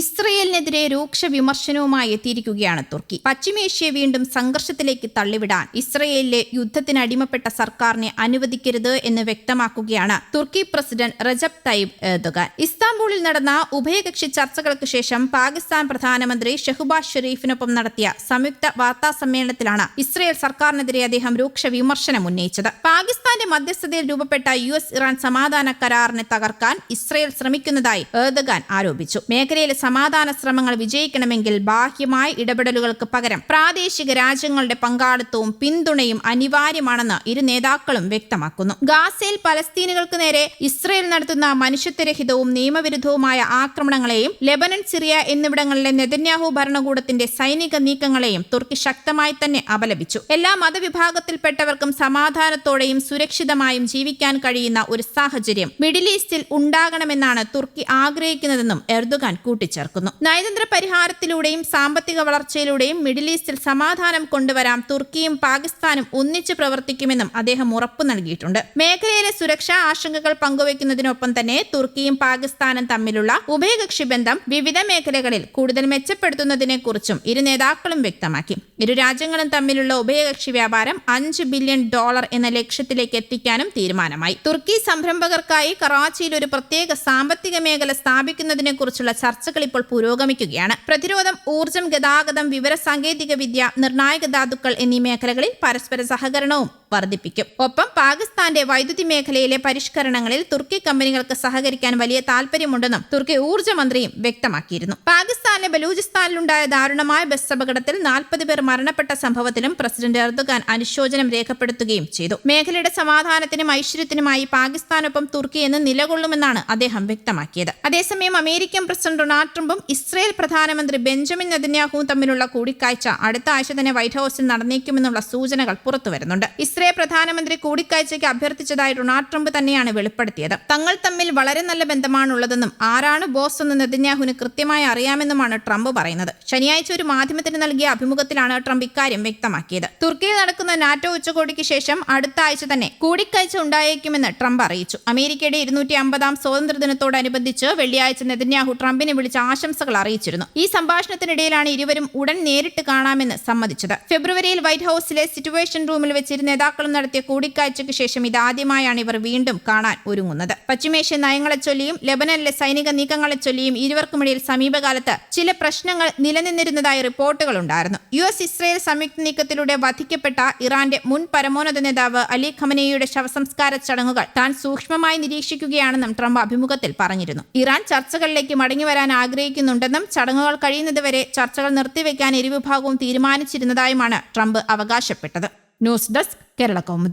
ഇസ്രയേലിനെതിരെ രൂക്ഷ വിമർശനവുമായി എത്തിയിരിക്കുകയാണ് തുർക്കി. പശ്ചിമേഷ്യയെ വീണ്ടും സംഘർഷത്തിലേക്ക് തള്ളിവിടാൻ ഇസ്രയേലിലെ യുദ്ധത്തിന് അടിമപ്പെട്ട സർക്കാരിനെ അനുവദിക്കരുത് എന്ന് വ്യക്തമാക്കുകയാണ് തുർക്കി പ്രസിഡന്റ് റജബ് തയ്യിബ് എർദോഗാൻ. ഇസ്താംബൂളിൽ നടന്ന ഉഭയകക്ഷി ചർച്ചകൾക്ക് ശേഷം പാകിസ്ഥാൻ പ്രധാനമന്ത്രി ഷെഹ്ബാസ് ഷെരീഫിനൊപ്പം നടത്തിയ സംയുക്ത വാർത്താ സമ്മേളനത്തിലാണ് ഇസ്രയേൽ സർക്കാരിനെതിരെ അദ്ദേഹം രൂക്ഷ വിമർശനം ഉന്നയിച്ചത്. പാകിസ്ഥാന്റെ മധ്യസ്ഥതയിൽ രൂപപ്പെട്ട US-ഇറാൻ സമാധാന കരാറിനെ തകർക്കാൻ ഇസ്രയേൽ ശ്രമിക്കുന്നതായി എർദോഗാൻ ആരോപിച്ചു. മേഖലയിലെ സമാധാന ശ്രമങ്ങൾ വിജയിക്കണമെങ്കിൽ ബാഹ്യമായ ഇടപെടലുകൾക്ക് പകരം പ്രാദേശിക രാജ്യങ്ങളുടെ പങ്കാളിത്തവും പിന്തുണയും അനിവാര്യമാണെന്ന് ഇരു നേതാക്കളും വ്യക്തമാക്കുന്നു. ഗാസയിൽ പലസ്തീനുകൾക്ക് നേരെ ഇസ്രയേൽ നടത്തുന്ന മനുഷ്യത്വരഹിതവും നിയമവിരുദ്ധവുമായ ആക്രമണങ്ങളെയും ലെബനൻ, സിറിയ എന്നിവിടങ്ങളിലെ നെതന്യാഹു ഭരണകൂടത്തിന്റെ സൈനിക നീക്കങ്ങളെയും തുർക്കി ശക്തമായി തന്നെ അപലപിച്ചു. എല്ലാ മതവിഭാഗത്തിൽപ്പെട്ടവർക്കും സമാധാനത്തോടെയും സുരക്ഷിതമായും ജീവിക്കാൻ കഴിയുന്ന ഒരു സാഹചര്യം മിഡിൽ ഈസ്റ്റിൽ ഉണ്ടാകണമെന്നാണ് തുർക്കി ആഗ്രഹിക്കുന്നതെന്നും എർദോഗാൻ കൂട്ടിച്ചേർക്കുന്നു. നയതന്ത്ര പരിഹാരത്തിലൂടെയും സാമ്പത്തിക വളർച്ചയിലൂടെയും മിഡിൽ ഈസ്റ്റിൽ സമാധാനം കൊണ്ടുവരാൻ തുർക്കിയും പാകിസ്ഥാനും ഒന്നിച്ച് പ്രവർത്തിക്കുമെന്നും അദ്ദേഹം ഉറപ്പു നൽകിയിട്ടുണ്ട്. മേഖലയിലെ സുരക്ഷാ ആശങ്കകൾ പങ്കുവയ്ക്കുന്നതിനൊപ്പം തന്നെ തുർക്കിയും പാകിസ്ഥാനും തമ്മിലുള്ള ഉഭയകക്ഷി ബന്ധം വിവിധ മേഖലകളിൽ കൂടുതൽ മെച്ചപ്പെടുത്തുന്നതിനെക്കുറിച്ചും ഇരു നേതാക്കളും വ്യക്തമാക്കി. ഇരു രാജ്യങ്ങളും തമ്മിലുള്ള ഉഭയകക്ഷി വ്യാപാരം $5 ബില്യൺ എന്ന ലക്ഷ്യത്തിലേക്ക് എത്തിക്കാനും തീരുമാനമായി. തുർക്കി സംരംഭകർക്കായി കറാച്ചിയിൽ ഒരു പ്രത്യേക സാമ്പത്തിക മേഖല സ്ഥാപിക്കുന്നതിനെക്കുറിച്ചുള്ള ചർച്ചകൾ ഇപ്പോൾ പുരോഗമിക്കുകയാണ്. പ്രതിരോധം, ഊർജ്ജം, ഗതാഗതം, വിവരസാങ്കേതിക വിദ്യ, നിർണായക ധാതുക്കൾ എന്നീ മേഖലകളിൽ പരസ്പര സഹകരണവും വർദ്ധിപ്പിക്കും. ഒപ്പം പാകിസ്ഥാന്റെ വൈദ്യുതി മേഖലയിലെ പരിഷ്കരണങ്ങളിൽ തുർക്കി കമ്പനികൾക്ക് സഹകരിക്കാൻ വലിയ താൽപര്യമുണ്ടെന്നും തുർക്കി ഊർജ്ജ മന്ത്രിയും വ്യക്തമാക്കിയിരുന്നു. പാകിസ്ഥാനിലെ ബലൂചിസ്ഥാനിലുണ്ടായ ദാരുണമായ ബസ് അപകടത്തിൽ 40 പേർ മരണപ്പെട്ട സംഭവത്തിലും പ്രസിഡന്റ് എർദോഗാൻ അനുശോചനം രേഖപ്പെടുത്തുകയും ചെയ്തു. മേഖലയുടെ സമാധാനത്തിനും ഐശ്വര്യത്തിനുമായി പാകിസ്ഥാനൊപ്പം തുർക്കി എന്ന് നിലകൊള്ളുമെന്നാണ് അദ്ദേഹം വ്യക്തമാക്കിയത്. അതേസമയം അമേരിക്കൻ പ്രസിഡന്റ് ഡൊണാൾഡ് ട്രംപും ഇസ്രയേൽ പ്രധാനമന്ത്രി ബെഞ്ചമിൻ നെതന്യാഹുവും തമ്മിലുള്ള കൂടിക്കാഴ്ച അടുത്ത ആഴ്ച തന്നെ വൈറ്റ് ഹൌസിൽ നടന്നേക്കുമെന്നുള്ള സൂചനകൾ പുറത്തുവരുന്നുണ്ട്. ഇസ്രയേൽ പ്രധാനമന്ത്രി കൂടിക്കാഴ്ചയ്ക്ക് അഭ്യർത്ഥിച്ചതായി ഡൊണാൾഡ് ട്രംപ് തന്നെയാണ് വെളിപ്പെടുത്തിയത്. തങ്ങൾ തമ്മിൽ വളരെ നല്ല ബന്ധമാണുള്ളതെന്നും ആരാണ് ബോസ് എന്ന് നെതന്യാഹുവിന് കൃത്യമായി അറിയാമെന്നുമാണ് ട്രംപ് പറയുന്നത്. ശനിയാഴ്ച ഒരു മാധ്യമത്തിന് നൽകിയ അഭിമുഖത്തിലാണ് ട്രംപ് ഇക്കാര്യം വ്യക്തമാക്കിയത്. തുർക്കിയിൽ നടക്കുന്ന നാറ്റോ ഉച്ചകോടിക്ക് ശേഷം അടുത്ത ആഴ്ച തന്നെ കൂടിക്കാഴ്ച ഉണ്ടായേക്കുമെന്ന് ട്രംപ് അറിയിച്ചു. അമേരിക്കയുടെ 250ാം സ്വാതന്ത്ര്യദിനത്തോടനുബന്ധിച്ച് വെള്ളിയാഴ്ച നെതന്യാഹു ട്രംപിനെ വിളിച്ച് ആശംസകൾ അറിയിച്ചിരുന്നു. ഈ സംഭാഷണത്തിനിടയിലാണ് ഇരുവരും ഉടൻ നേരിട്ട് കാണാമെന്ന് സമ്മതിച്ചത്. ഫെബ്രുവരിയിൽ വൈറ്റ് ഹൌസിലെ സിറ്റുവേഷൻ റൂമിൽ വെച്ച് ഇരു നേതാക്കളും നടത്തിയ കൂടിക്കാഴ്ചയ്ക്ക് ശേഷം ഇതാദ്യമായാണ് ഇവർ വീണ്ടും കാണാൻ ഒരുങ്ങുന്നത്. പശ്ചിമേഷ്യൻ നയങ്ങളെ ചൊല്ലിയും ലെബനനിലെ സൈനിക നീക്കങ്ങളെ ചൊല്ലിയും ഇരുവർക്കുമിടയിൽ സമീപകാലത്ത് ചില പ്രശ്നങ്ങൾ നിലനിന്നിരുന്നതായി റിപ്പോർട്ടുകൾ ഉണ്ടായിരുന്നു. US-ഇസ്രയേൽ സംയുക്ത നീക്കത്തിലൂടെ വധിക്കപ്പെട്ട ഇറാന്റെ മുൻ പരമോന്നത നേതാവ് അലി ഖമനേയിയുടെ ശവസംസ്കാര ചടങ്ങുകൾ താൻ സൂക്ഷ്മമായി നിരീക്ഷിക്കുകയാണെന്നും ട്രംപ് അഭിമുഖത്തിൽ പറഞ്ഞിരുന്നു. ഇറാൻ ചർച്ചകളിലേക്ക് മടങ്ങിവരാൻ ആഗ്രഹിക്കുന്നുണ്ടെന്നും ചടങ്ങുകൾ കഴിയുന്നതുവരെ ചർച്ചകൾ നിർത്തിവെക്കാൻ ഇരുവിഭാഗവും തീരുമാനിച്ചിരുന്നതായുമാണ് ട്രംപ് അവകാശപ്പെട്ടത്. News desk Kerala Kaumudi.